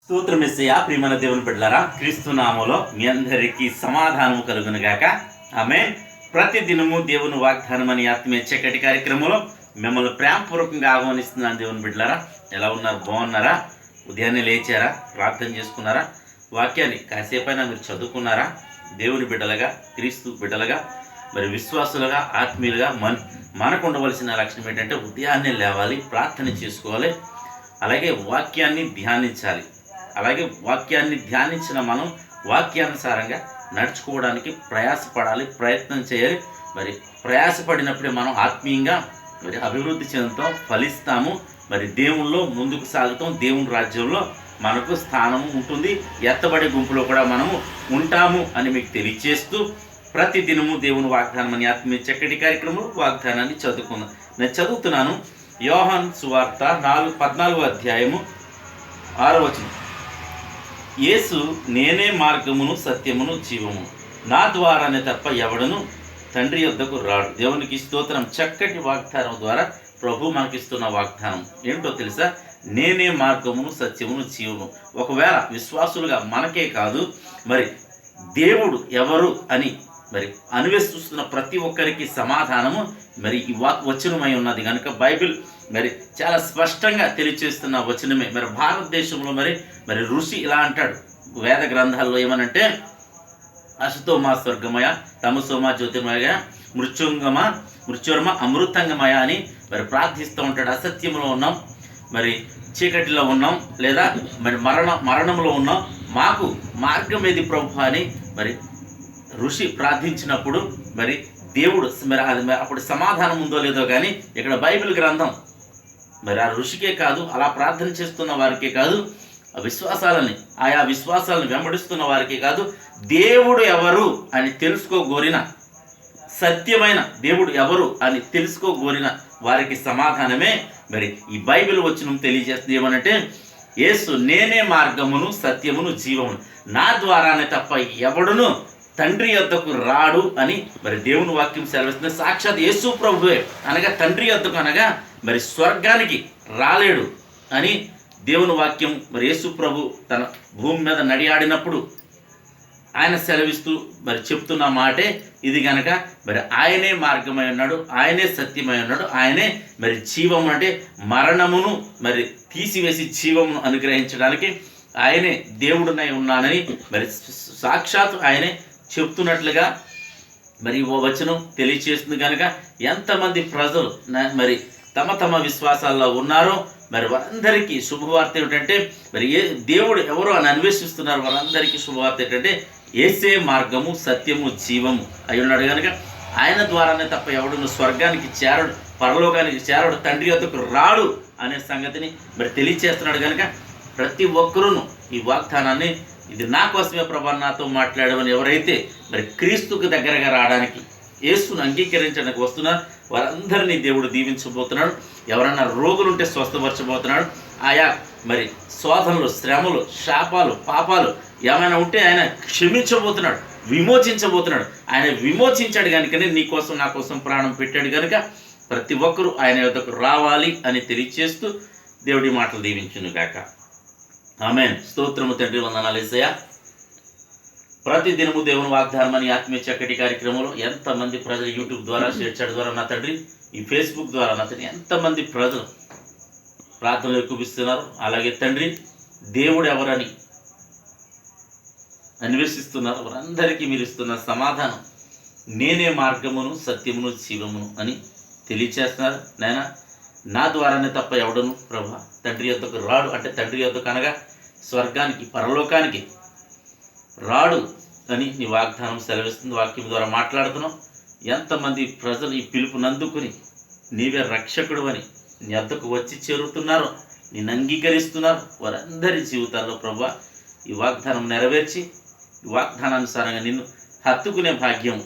స్తోత్రం యేసయ్యా. ప్రియమైన దేవుని బిడ్డలారా, క్రీస్తు నామములో మీ అందరికీ సమాధానము కలుగును గాక. ఆమేన్. ప్రతి దినము దేవుని వాగ్దానం అని ఆత్మీయ చక్కటి కార్యక్రమంలో మిమ్మల్ని ప్రేమపూర్వకంగా ఆహ్వానిస్తున్నాను. దేవుని బిడ్డలారా, ఎలా ఉన్నారు? బాగున్నారా? ఉదయాన్నే లేచారా? ప్రార్థన చేసుకున్నారా? వాక్యాన్ని కాసేపైనా మీరు చదువుకున్నారా? దేవుని బిడ్డలుగా, క్రీస్తు బిడ్డలుగా, మరి విశ్వాసులుగా, ఆత్మీయులుగా మనకు ఉండవలసిన లక్షణం ఏంటంటే ఉదయాన్నే లేవాలి, ప్రార్థన చేసుకోవాలి, అలాగే వాక్యాన్ని ధ్యానించాలి. అలాగే వాక్యాన్ని ధ్యానించిన మనం వాక్యానుసారంగా నడుచుకోవడానికి ప్రయాసపడాలి, ప్రయత్నం చేయాలి. మరి ప్రయాసపడినప్పుడే మనం ఆత్మీయంగా మరి అభివృద్ధి చెందుతాం, ఫలిస్తాము. మరి దేవుల్లో ముందుకు సాగుతాం. దేవుని రాజ్యంలో మనకు స్థానము ఉంటుంది. ఎత్తబడే గుంపులో కూడా మనము ఉంటాము అని మీకు తెలియజేస్తూ ప్రతి దినము దేవుని వాగ్దానం అని ఆత్మీయ చక్కటి కార్యక్రమంలో వాగ్దానాన్ని చదువుకుందాం. నేను చదువుతున్నాను యోహాను సువార్త 14వ అధ్యాయము 6వ వచనం. యేసు నేనే మార్గమును, సత్యమును, జీవమును, నా ద్వారానే తప్ప ఎవడను తండ్రి యొద్దకు రాడు. దేవునికి స్తోత్రం. చక్కటి వాగ్దానం ద్వారా ప్రభు మనకిస్తున్న వాగ్దానం ఏంటో తెలుసా? నేనే మార్గమును, సత్యమును, జీవము. ఒకవేళ విశ్వాసులుగా మనకే కాదు, మరి దేవుడు ఎవరు అని మరి అన్వేషిస్తున్న ప్రతి ఒక్కరికి సమాధానము మరి ఈ వచనమై ఉన్నది కనుక బైబిల్ మరి చాలా స్పష్టంగా తెలియచేస్తున్న వచనమే. మరి భారతదేశంలో మరి ఋషి ఇలా అంటాడు వేద గ్రంథాల్లో ఏమనంటే, అశుతోమా స్వర్గమయ, తమసోమా జ్యోతిర్మయ, మృత్యుర్మ అమృతంగమయ అని మరి ప్రార్థిస్తూ ఉంటాడు. అసత్యంలో ఉన్నాం, మరి చీకటిలో ఉన్నాం, లేదా మరి మరణంలో ఉన్నాం, మాకు మార్గం ఏది ప్రభు అని మరి ఋషి ప్రార్థించినప్పుడు మరి దేవుడు మరి అది అప్పుడు సమాధానం ఉందో లేదో కానీ ఇక్కడ బైబిల్ గ్రంథం మరి ఆ ఋషికే కాదు, అలా ప్రార్థన చేస్తున్న వారికే కాదు, ఆయా విశ్వాసాలను వెంబడిస్తున్న వారికే కాదు, దేవుడు ఎవరు అని తెలుసుకోగోరిన, సత్యమైన దేవుడు ఎవరు అని తెలుసుకోగోరిన వారికి సమాధానమే మరి ఈ బైబిల్ వచనం తెలియజేస్తుంది. ఏమనంటే, యేసు నేనే మార్గమును, సత్యమును, జీవమును, నా ద్వారానే తప్ప ఎవడును తండ్రి యొద్దకు రాడు అని మరి దేవుని వాక్యం సెలవిస్తుంది. సాక్షాత్ యేసు ప్రభువే అనగా తండ్రి యొద్దకు అనగా మరి స్వర్గానికి రాలేడు అని దేవుని వాక్యం మరి యేసు ప్రభు తన భూమి మీద నడియాడినప్పుడు ఆయన సెలవిస్తూ మరి చెప్తున్న మాటే ఇది కనుక మరి ఆయనే మార్గమై ఉన్నాడు, ఆయనే సత్యమై ఉన్నాడు, ఆయనే మరి జీవము అంటే మరణమును మరి తీసివేసి జీవమును అనుగ్రహించడానికి ఆయనే దేవుడునై ఉన్నానని మరి సాక్షాత్ ఆయనే చెప్తున్నట్లుగా మరి ఓ వచనం తెలియచేస్తుంది. కనుక ఎంతమంది ప్రజలు మరి తమ తమ విశ్వాసాల్లో ఉన్నారో మరి వారందరికీ శుభవార్త ఏమిటంటే, మరి దేవుడు ఎవరో అని అన్వేషిస్తున్నారు వారందరికీ శుభవార్త ఏంటంటే, యేసే మార్గము, సత్యము, జీవము అయి ఉన్నాడు కనుక ఆయన ద్వారానే తప్ప ఎవడును స్వర్గానికి చేరడు, పరలోకానికి చేరడు, తండ్రి యొద్దకు రాడు అనే సంగతిని మరి తెలియచేస్తున్నాడు. కనుక ప్రతి ఒక్కరూ ఈ వాగ్దానాన్ని ఇది నా కోసమే ప్రభా నాతో మాట్లాడమని ఎవరైతే మరి క్రీస్తుకు దగ్గరగా రావడానికి, యేసును అంగీకరించడానికి వస్తున్నారు వారందరినీ దేవుడు దీవించబోతున్నాడు. ఎవరన్నా రోగులుంటే స్వస్థపరచబోతున్నాడు. ఆయా మరి శోధనలు, శ్రమలు, శాపాలు, పాపాలు ఏమైనా ఉంటే ఆయన క్షమించబోతున్నాడు, విమోచించబోతున్నాడు. ఆయన విమోచించాడు కనుకనే నీ కోసం నా కోసం ప్రాణం పెట్టాడు కనుక ప్రతి ఒక్కరూ ఆయన యొద్దకు రావాలి అని తెలియచేస్తూ దేవుడి మాటలు దీవించును గాక. ఆమేన్. స్తోత్రము తండ్రి, వందనాలు యేసయ్యా. ప్రతి దినము దేవుని వాగ్దానం అని ఆత్మీయ చక్కటి కార్యక్రమంలో ఎంతమంది ప్రజలు యూట్యూబ్ ద్వారా, షేర్ చాట్ ద్వారా నా తండ్రి, ఈ ఫేస్బుక్ ద్వారా నా తండ్రి ఎంతమంది ప్రజలు ప్రార్థనలు ఎక్కువిస్తున్నారు. అలాగే తండ్రి దేవుడు ఎవరని అన్వేషిస్తున్నారు. వారందరికీ మీరు ఇస్తున్న సమాధానం నేనే మార్గమును, సత్యమును, జీవమును అని తెలియచేస్తున్నారు. నాయన నా ద్వారానే తప్ప ఎవడను ప్రభా తండ్రి యొద్దకు రాడు అంటే తండ్రి యొద్దకు అనగా స్వర్గానికి, పరలోకానికి రాడు అని నీ వాగ్దానం సెలవిస్తుంది. వాక్యం ద్వారా మాట్లాడుతున్నాం. ఎంతమంది ప్రజలు ఈ పిలుపునందుకుని నీవే రక్షకుడు అని నీ వద్దకు వచ్చి చేరుతున్నారు, నిన్ను అంగీకరిస్తున్నారు. వారందరి జీవితాల్లో ప్రభా ఈ వాగ్దానం నెరవేర్చి ఈ వాగ్దానానుసారంగా నిన్ను హత్తుకునే భాగ్యం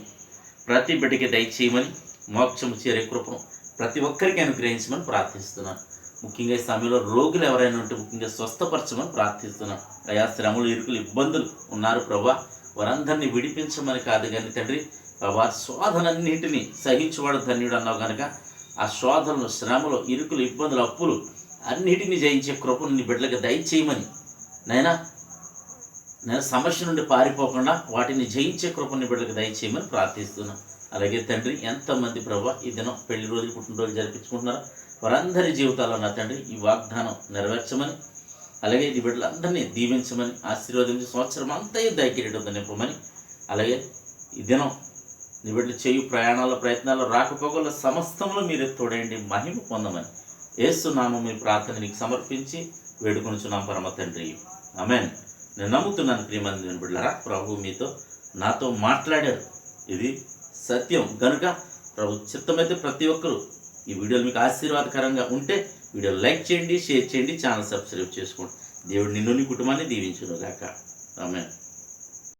ప్రతి బిడ్డకి దయచేయమని, మోక్షము చేరే కృపను ప్రతి ఒక్కరికి అనుగ్రహించమని ప్రార్థిస్తున్నాను. ముఖ్యంగా ఈ సమయంలో రోగులు ఎవరైనా ఉంటే ముఖ్యంగా స్వస్థపరచమని ప్రార్థిస్తున్నాను. అయా శ్రమలు, ఇరుకులు, ఇబ్బందులు ఉన్నారు ప్రభా, వారందరినీ విడిపించమని కాదు కానీ తండ్రి ప్రభా శోధనన్నింటినీ సహించువాడు ధన్యుడు అన్నావు కనుక ఆ శోధనలు, శ్రమలు, ఇరుకులు, ఇబ్బందులు, అప్పులు అన్నిటినీ జయించే కృపను నీ బిడ్డలకు దయచేయమని నైనా నేను సమస్య నుండి పారిపోకుండా వాటిని జయించే కృపని బిడ్డలకు దయచేయమని ప్రార్థిస్తున్నాను. అలాగే తండ్రి, ఎంతమంది ప్రభా ఈ దినం పెళ్లి రోజులు, పుట్టినరోజు జరిపించుకుంటున్నారో వారందరి జీవితాల్లో నా తండ్రి ఈ వాగ్దానం నెరవేర్చమని, అలాగే ఈ బిడ్డలందరినీ దీవించమని, ఆశీర్వదించి సంవత్సరం అంతా దయకిరీటంతో నింపమని, అలాగే ఈ దినం నీ బిడ్డలు చేయు ప్రయాణాల ప్రయత్నాలు రాకపోకల సమస్తంలో మీరే తోడేయండి, మహిమ పొందమని యేసు నామమున మీ ప్రార్థన నీకు సమర్పించి వేడుకొనుచున్నాం పరమ తండ్రి. ఆమేన్. నేను నమ్ముతున్నాను ప్రియమంది బిడ్డలారా, ప్రభు మీతో నాతో మాట్లాడారు. ఇది సత్యం కనుక ప్రభు చిత్తమైతే ప్రతి ఒక్కరూ ఈ వీడియోలు మీకు ఆశీర్వాదకరంగా ఉంటే వీడియో లైక్ చేయండి, షేర్ చేయండి, ఛానల్ సబ్స్క్రైబ్ చేసుకోండి. దేవుడు నిన్ను నీ కుటుంబాన్ని దీవించును గాక. ఆమేన్.